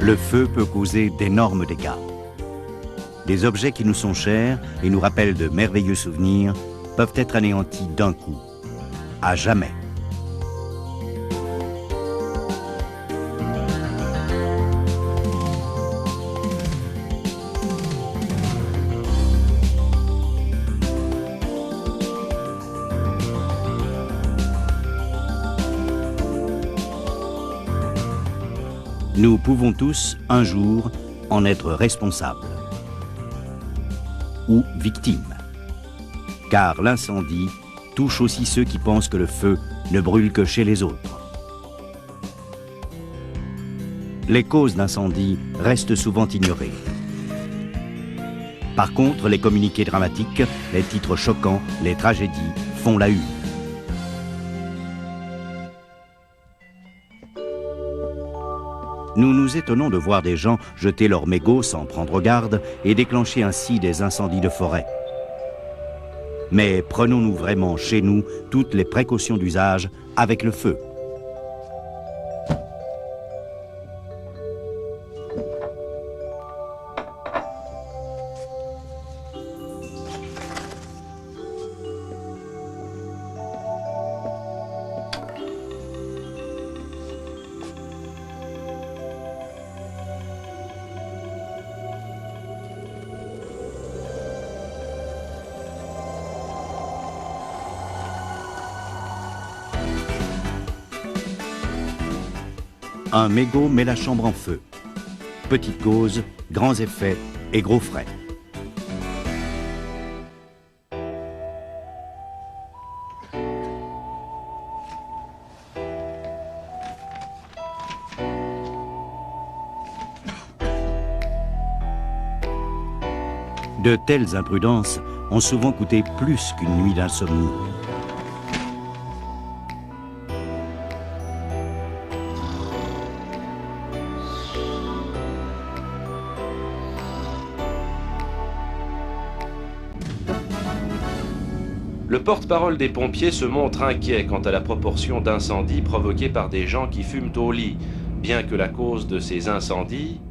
Le feu peut causer d'énormes dégâts. Des objets qui nous sont chers et nous rappellent de merveilleux souvenirs peuvent être anéantis d'un coup, à jamais. Nous pouvons tous, un jour, en être responsables ou victimes. Car l'incendie touche aussi ceux qui pensent que le feu ne brûle que chez les autres. Les causes d'incendie restent souvent ignorées. Par contre, les communiqués dramatiques, les titres choquants, les tragédies font la une. Nous nous étonnons de voir des gens jeter leurs mégots sans prendre garde et déclencher ainsi des incendies de forêt. Mais prenons-nous vraiment chez nous toutes les précautions d'usage avec le feu? Un mégot met la chambre en feu. Petite cause, grands effets et gros frais. De telles imprudences ont souvent coûté plus qu'une nuit d'insomnie. Le porte-parole des pompiers se montre inquiet quant à la proportion d'incendies provoqués par des gens qui fument au lit, bien que la cause de ces incendies...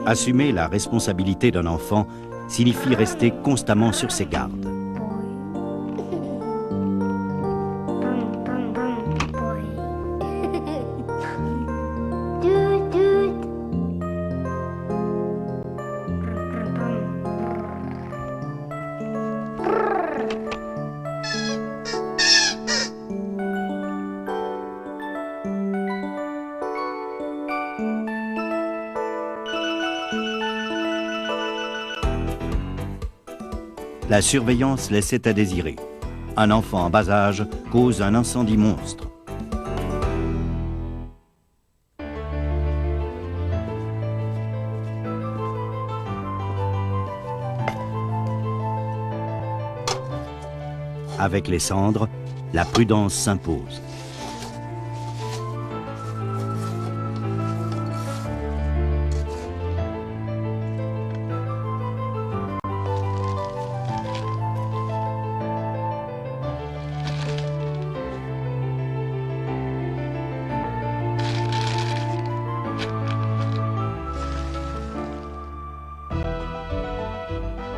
Assumer la responsabilité d'un enfant signifie rester constamment sur ses gardes. La surveillance laissait à désirer. Un enfant en bas âge cause un incendie monstre. Avec les cendres, la prudence s'impose.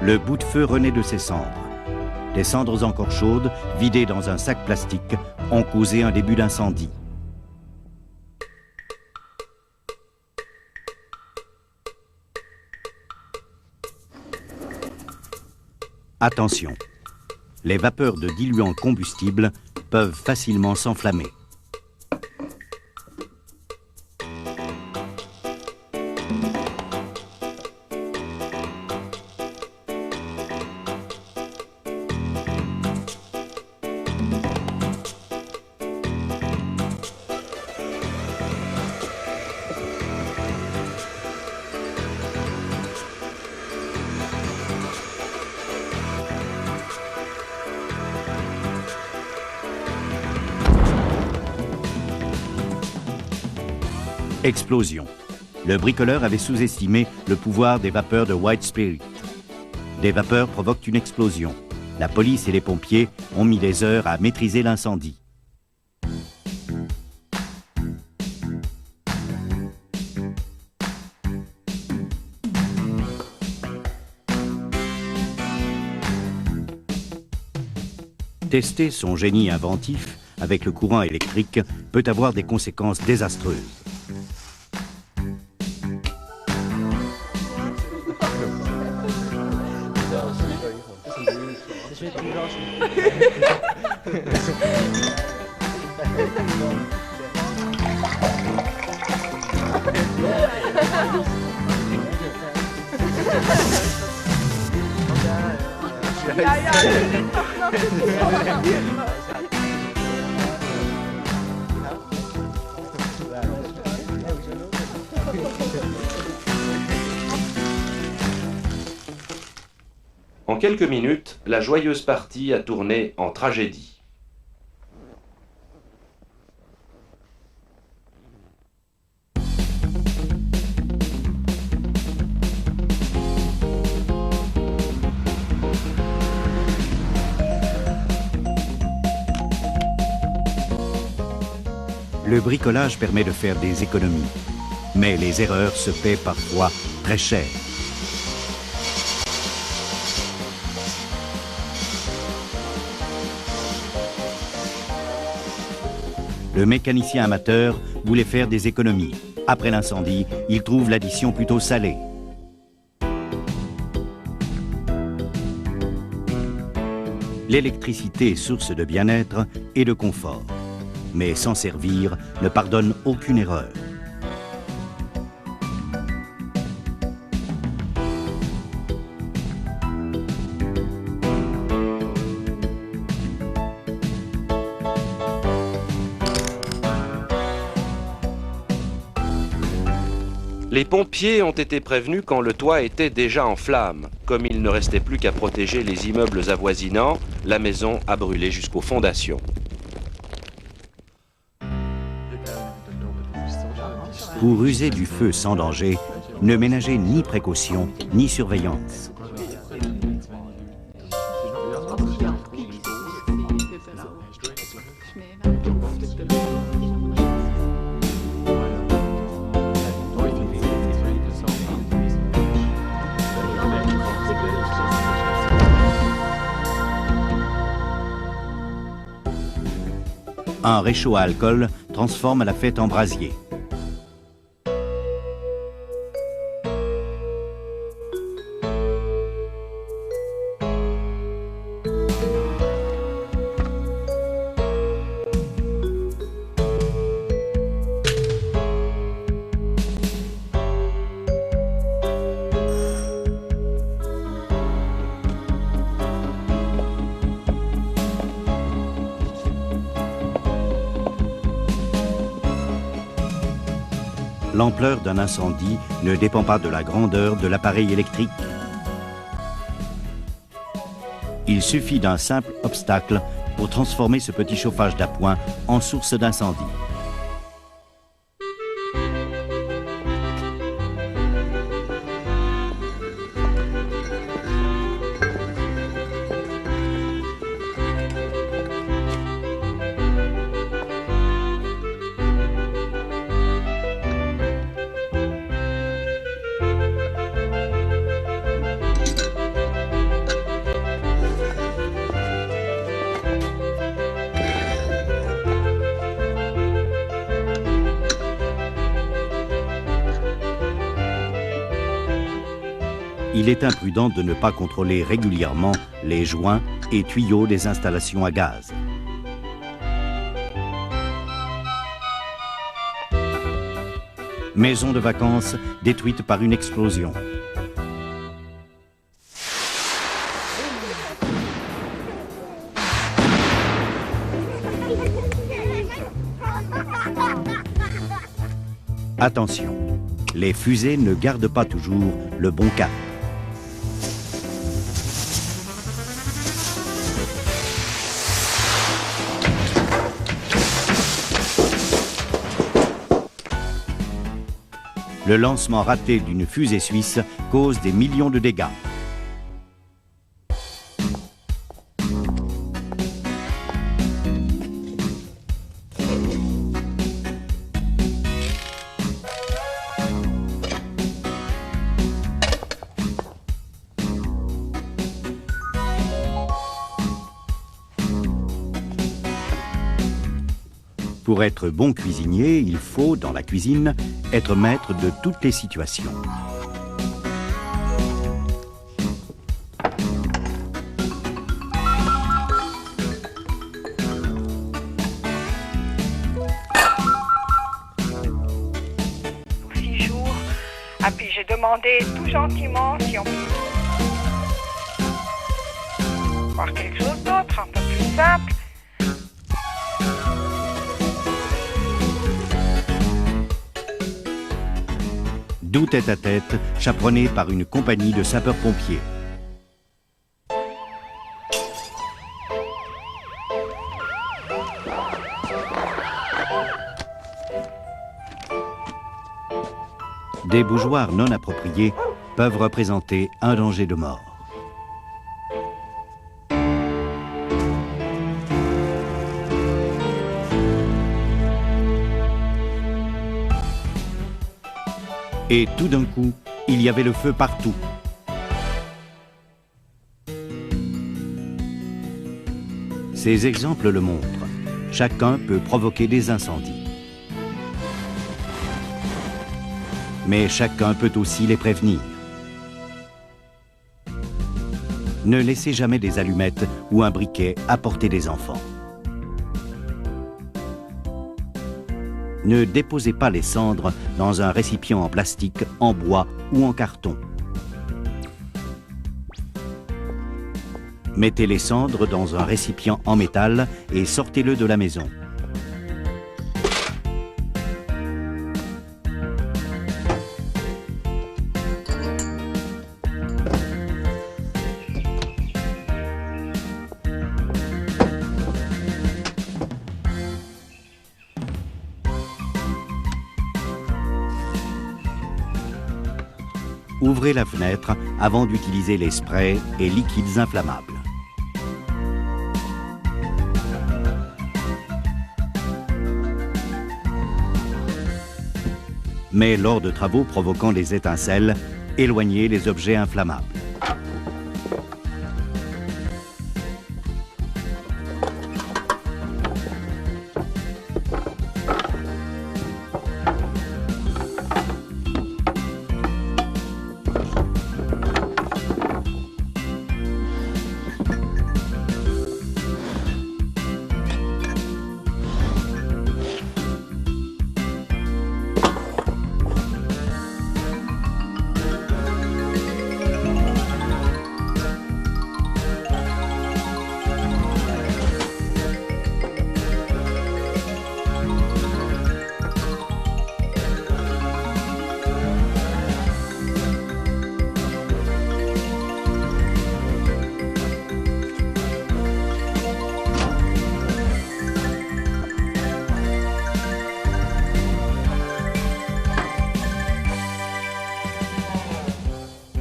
Le bout de feu renaît de ses cendres. Des cendres encore chaudes, vidées dans un sac plastique, ont causé un début d'incendie. Attention, les vapeurs de diluant combustible peuvent facilement s'enflammer. Explosion. Le bricoleur avait sous-estimé le pouvoir des vapeurs de White Spirit. Des vapeurs provoquent une explosion. La police et les pompiers ont mis des heures à maîtriser l'incendie. Tester son génie inventif avec le courant électrique peut avoir des conséquences désastreuses. En quelques minutes, la joyeuse partie a tourné en tragédie. Le bricolage permet de faire des économies, mais les erreurs se paient parfois très cher. Le mécanicien amateur voulait faire des économies. Après l'incendie, il trouve l'addition plutôt salée. L'électricité est source de bien-être et de confort. Mais s'en servir ne pardonne aucune erreur. Les pompiers ont été prévenus quand le toit était déjà en flammes. Comme il ne restait plus qu'à protéger les immeubles avoisinants, la maison a brûlé jusqu'aux fondations. Pour user du feu sans danger, ne ménagez ni précaution ni surveillance. Un réchaud à alcool transforme la fête en brasier. L'ampleur d'un incendie ne dépend pas de la grandeur de l'appareil électrique. Il suffit d'un simple obstacle pour transformer ce petit chauffage d'appoint en source d'incendie. Il est imprudent de ne pas contrôler régulièrement les joints et tuyaux des installations à gaz. Maison de vacances détruite par une explosion. Attention, les fusées ne gardent pas toujours le bon cap. Le lancement raté d'une fusée suisse cause des millions de dégâts. Pour être bon cuisinier, il faut, dans la cuisine, être maître de toutes les situations. Pour 6 jours. Ah, puis j'ai demandé tout gentiment si on pouvait voir quelque chose d'autre, un peu plus simple. Doux tête-à-tête, chaperonné par une compagnie de sapeurs-pompiers. Des bougeoirs non appropriés peuvent représenter un danger de mort. Et tout d'un coup, il y avait le feu partout. Ces exemples le montrent. Chacun peut provoquer des incendies. Mais chacun peut aussi les prévenir. Ne laissez jamais des allumettes ou un briquet à portée des enfants. Ne déposez pas les cendres dans un récipient en plastique, en bois ou en carton. Mettez les cendres dans un récipient en métal et sortez-le de la maison. Ouvrez la fenêtre avant d'utiliser les sprays et liquides inflammables. Mais lors de travaux provoquant des étincelles, éloignez les objets inflammables.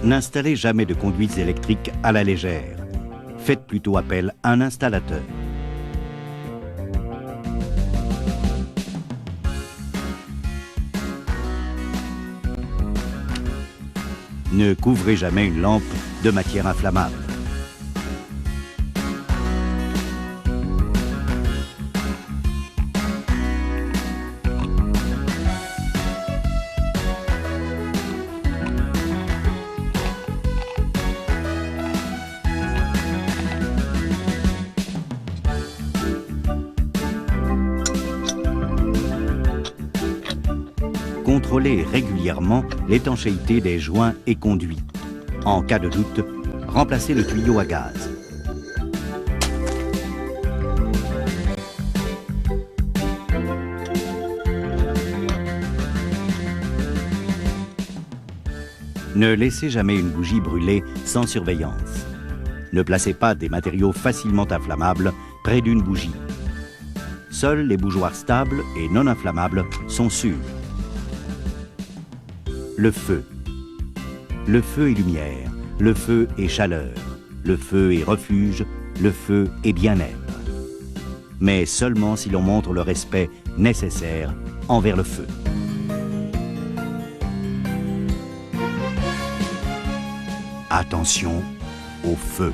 N'installez jamais de conduites électriques à la légère. Faites plutôt appel à un installateur. Ne couvrez jamais une lampe de matière inflammable. Contrôlez régulièrement l'étanchéité des joints et conduits. En cas de doute, remplacez le tuyau à gaz. Ne laissez jamais une bougie brûler sans surveillance. Ne placez pas des matériaux facilement inflammables près d'une bougie. Seuls les bougeoirs stables et non inflammables sont sûrs. Le feu. Le feu est lumière, le feu est chaleur, le feu est refuge, le feu est bien-être. Mais seulement si l'on montre le respect nécessaire envers le feu. Attention au feu.